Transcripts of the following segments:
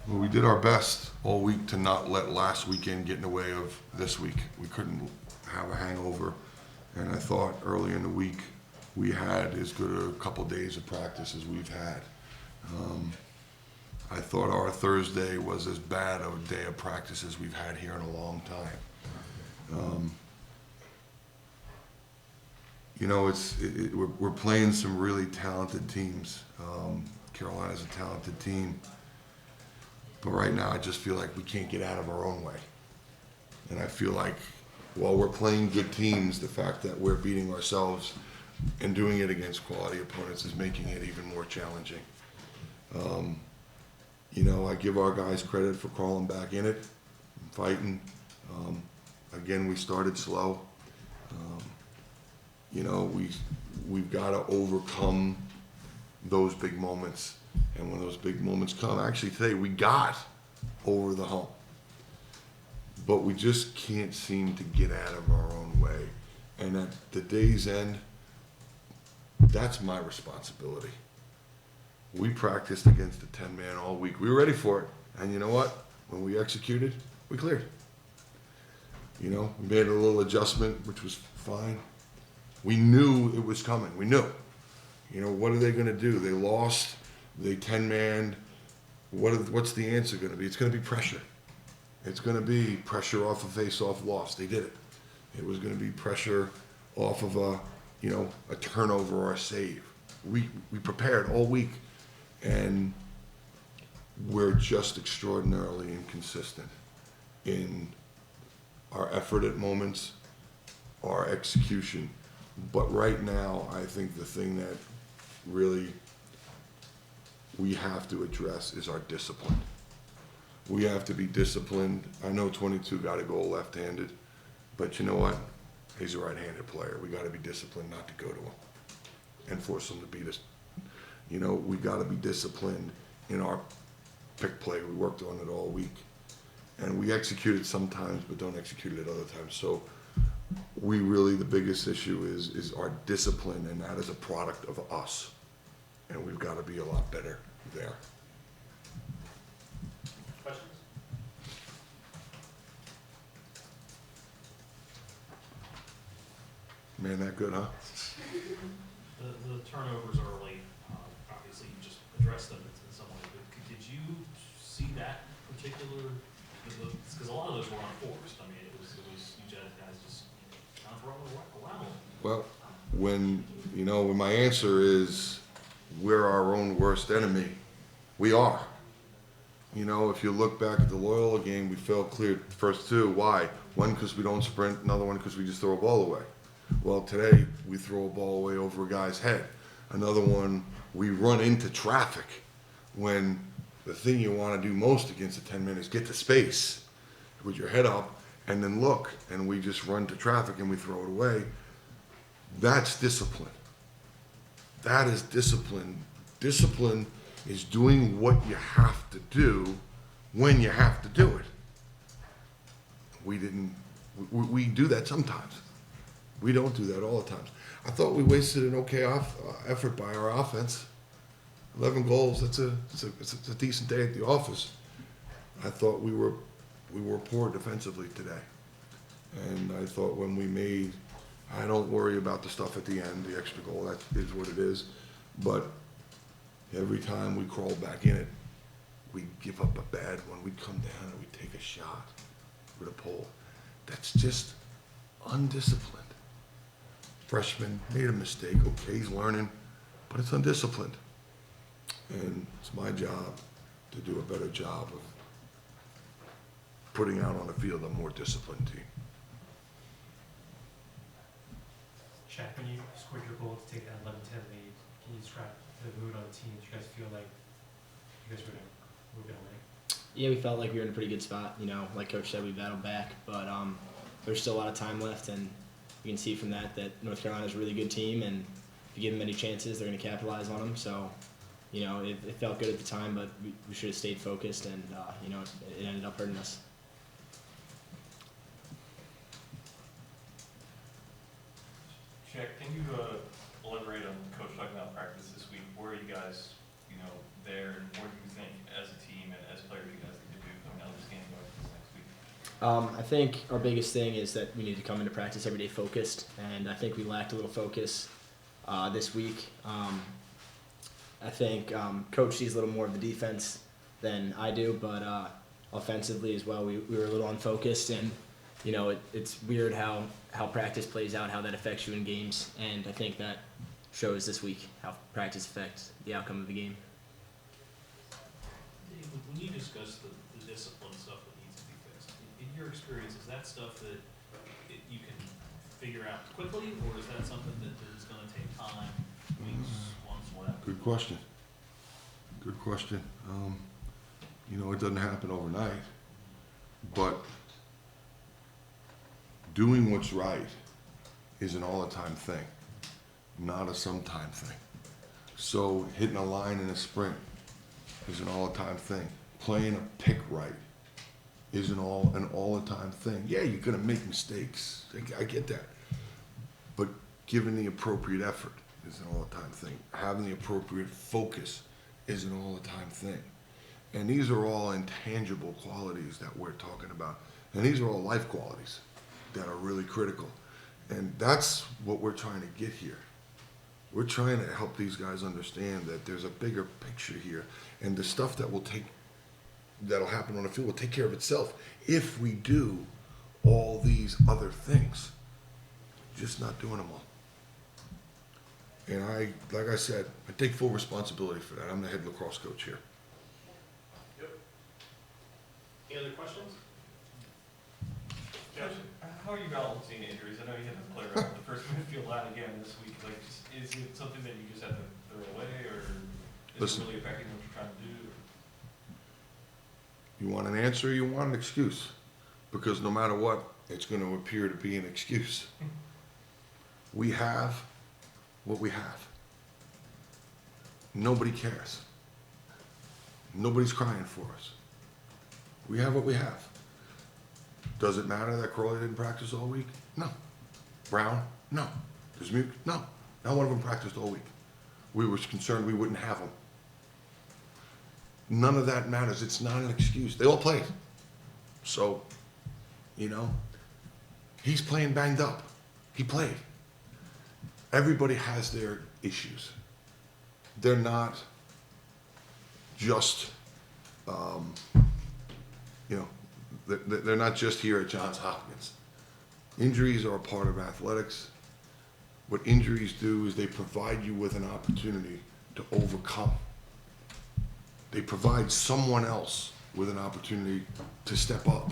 Well, we did our best all week to not let last weekend get in the way of this week. We couldn't have a hangover, and I thought early in the week we had as good a couple days of practice as we've had. I thought our Thursday was as bad a day of practice as we've had here in a long time. You know, we're playing some really talented teams. Carolina's a talented team. But right now, I just feel like we can't get out of our own way. And I feel like while we're playing good teams, the fact that we're beating ourselves and doing it against quality opponents is making it even more challenging. You know, I give our guys credit for crawling back in it, fighting. Again, we started slow. You know, we've got to overcome those big moments. And when those big moments come, actually today we got over the hump. But we just can't seem to get out of our own way. And at the day's end, that's my responsibility. We practiced against the 10-man all week. We were ready for it. And you know what? When we executed, we cleared. You know, we made a little adjustment, which was fine. We knew it was coming. We knew. You know, what are they going to do? They lost. They 10-man. What's the answer going to be? It's going to be pressure. It's going to be pressure off a face-off loss. They did it. It was going to be pressure off of a turnover or a save. We prepared all week, and we're just extraordinarily inconsistent in our effort at moments, our execution. But right now, I think the thing that really we have to address is our discipline. We have to be disciplined. I know 22 got a goal left-handed, but you know what? He's a right-handed player. We got to be disciplined not to go to him and force him to beat us. You know, we got to be disciplined in our pick play. We worked on it all week, and we execute it sometimes, but don't execute it at other times. So we really, the biggest issue is our discipline, and that is a product of us, and we've got to be a lot better there. Questions? Man, that good, huh? The turnovers early, obviously you just addressed them in some way, but did you see that particular, because a lot of those were unforced. I mean, it was you guys just kind of throwing around. Well, when my answer is we're our own worst enemy, we are. You know, if you look back at the Loyola game, we failed clear the first two. Why? One, because we don't sprint, another one because we just throw a ball away. Well, today we throw a ball away over a guy's head. Another one, we run into traffic when the thing you want to do most against a 10-man is get to space with your head up and then look, and we just run to traffic and we throw it away. That's discipline. That is discipline. Discipline is doing what you have to do when you have to do it. We do that sometimes. We don't do that all the time. I thought we wasted an okay effort by our offense. 11 goals, it's a decent day at the office. I thought we were poor defensively today. And I thought when we made, I don't worry about the stuff at the end, the extra goal, that is what it is. But every time we crawl back in it, we give up a bad one. We come down and we take a shot with a pole. That's just undisciplined. Freshman made a mistake, okay, he's learning, but it's undisciplined. And it's my job to do a better job of putting out on the field a more disciplined team. Shaq, when you scored your goal to take that 11-10 lead, can you describe the mood on the team? Did you guys feel like you guys were going to win? Yeah, we felt like we were in a pretty good spot. You know, like Coach said, we battled back, but there's still a lot of time left, and you can see from that North Carolina's a really good team, and if you give them any chances, they're going to capitalize on them. So, you know, it felt good at the time, but we should have stayed focused, and, you know, it ended up hurting us. Shaq, can you elaborate on Coach talking practice this week? Where are you guys, you know, there, and where do you think as a team and as players you guys I think our biggest thing is that we need to come into practice every day focused, and I think we lacked a little focus this week. I think Coach sees a little more of the defense than I do, but offensively as well, we were a little unfocused, and you know it's weird how practice plays out, how that affects you in games, and I think that shows this week how practice affects the outcome of the game. Dave, when you discuss the discipline stuff that needs to be fixed, in your experience, is that stuff that you can figure out quickly, or is that something that is going to take time, weeks, months, whatever? Good question. Good question. You know, it doesn't happen overnight, but doing what's right is an all-the-time thing, not a sometime thing. So hitting a line in a sprint is an all-the-time thing. Playing a pick right is an all-the-time thing. Yeah, you're gonna make mistakes. I get that. But giving the appropriate effort is an all-the-time thing. Having the appropriate focus is an all-the-time thing. And these are all intangible qualities that we're talking about. And these are all life qualities that are really critical. And that's what we're trying to get here. We're trying to help these guys understand that there's a bigger picture here. And the stuff that'll happen on the field will take care of itself if we do all these other things. Just not doing them all. And like I said, I take full responsibility for that. I'm the head lacrosse coach here. Any other questions? Josh, how are you balancing injuries? I know you had to play around with the first midfield line again this week. Like, is it something that you just have to throw away, or is it really affecting what you're trying to do? You want an answer, you want an excuse. Because no matter what, it's going to appear to be an excuse. We have what we have. Nobody cares. Nobody's crying for us. We have what we have. Does it matter that Crowley didn't practice all week? No. Brown? No. Dismuke? No. Not one of them practiced all week. We were concerned we wouldn't have them. None of that matters. It's not an excuse. They all played. So, you know, he's playing banged up. He played. Everybody has their issues. They're not just, you know, they're not just here at Johns Hopkins. Injuries are a part of athletics. What injuries do is they provide you with an opportunity to overcome. They provide someone else with an opportunity to step up.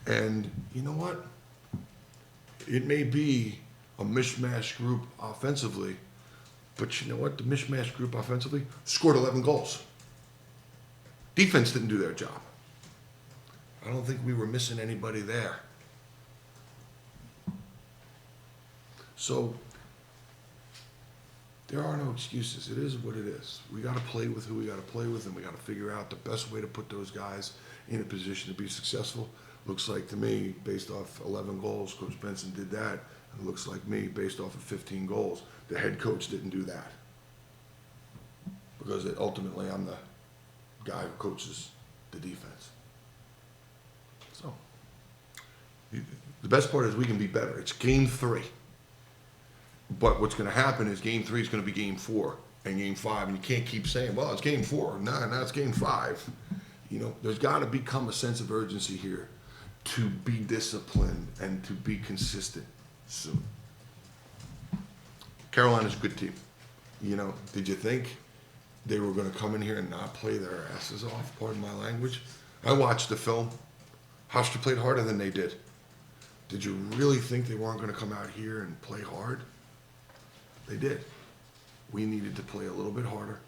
And you know what? It may be a mishmash group offensively, but you know what? The mishmash group offensively scored 11 goals. Defense didn't do their job. I don't think we were missing anybody there. So there are no excuses. It is what it is. We got to play with who we got to play with, and we got to figure out the best way to put those guys in a position to be successful. Looks like to me, based off 11 goals, Coach Benson did that. And it looks like me, based off of 15 goals, the head coach didn't do that. Because ultimately, I'm the guy who coaches the defense. So, the best part is we can be better. It's game 3. But what's going to happen is game 3 is going to be game 4 and game 5. And you can't keep saying, well, it's game 4. No, now it's game 5. You know, there's got to become a sense of urgency here to be disciplined and to be consistent soon. Carolina's a good team. You know, did you think they were going to come in here and not play their asses off, pardon my language? I watched the film. Hofstra played harder than they did. Did you really think they weren't going to come out here and play hard? They did. We needed to play a little bit harder,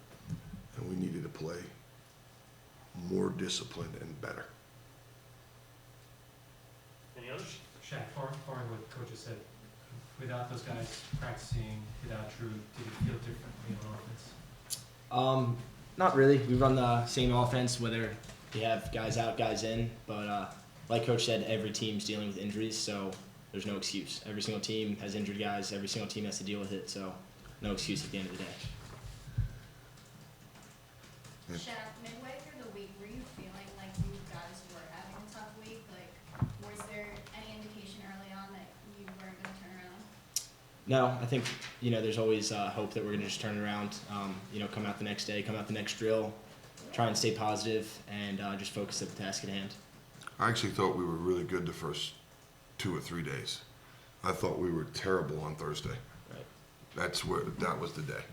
and we needed to play more disciplined and better. Any others? Shaq, following what Coach has said, without those guys practicing, without Drew, did it feel differently on offense? Not really. We run the same offense, whether we have guys out, guys in. But like Coach said, every team's dealing with injuries, so there's no excuse. Every single team has injured guys. Every single team has to deal with it, so no excuse at the end of the day. Yeah. Shaq, midway through the week, were you feeling like you guys were having a tough week? Like, No, I think, there's always hope that we're going to just turn it around, come out the next day, come out the next drill, try and stay positive, and just focus at the task at hand. I actually thought we were really good the first 2 or 3 days. I thought we were terrible on Thursday. Right. That was the day.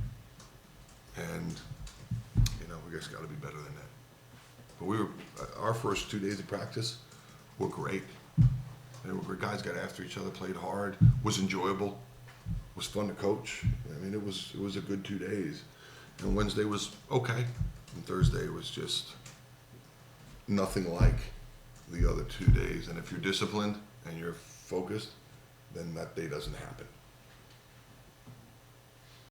And, we just got to be better than that. But our first 2 days of practice were great. They were great. Guys got after each other, played hard, was enjoyable, was fun to coach. I mean, it was a good 2 days. And Wednesday was okay. And Thursday was just nothing like the other 2 days. And if you're disciplined and you're focused, then that day doesn't happen.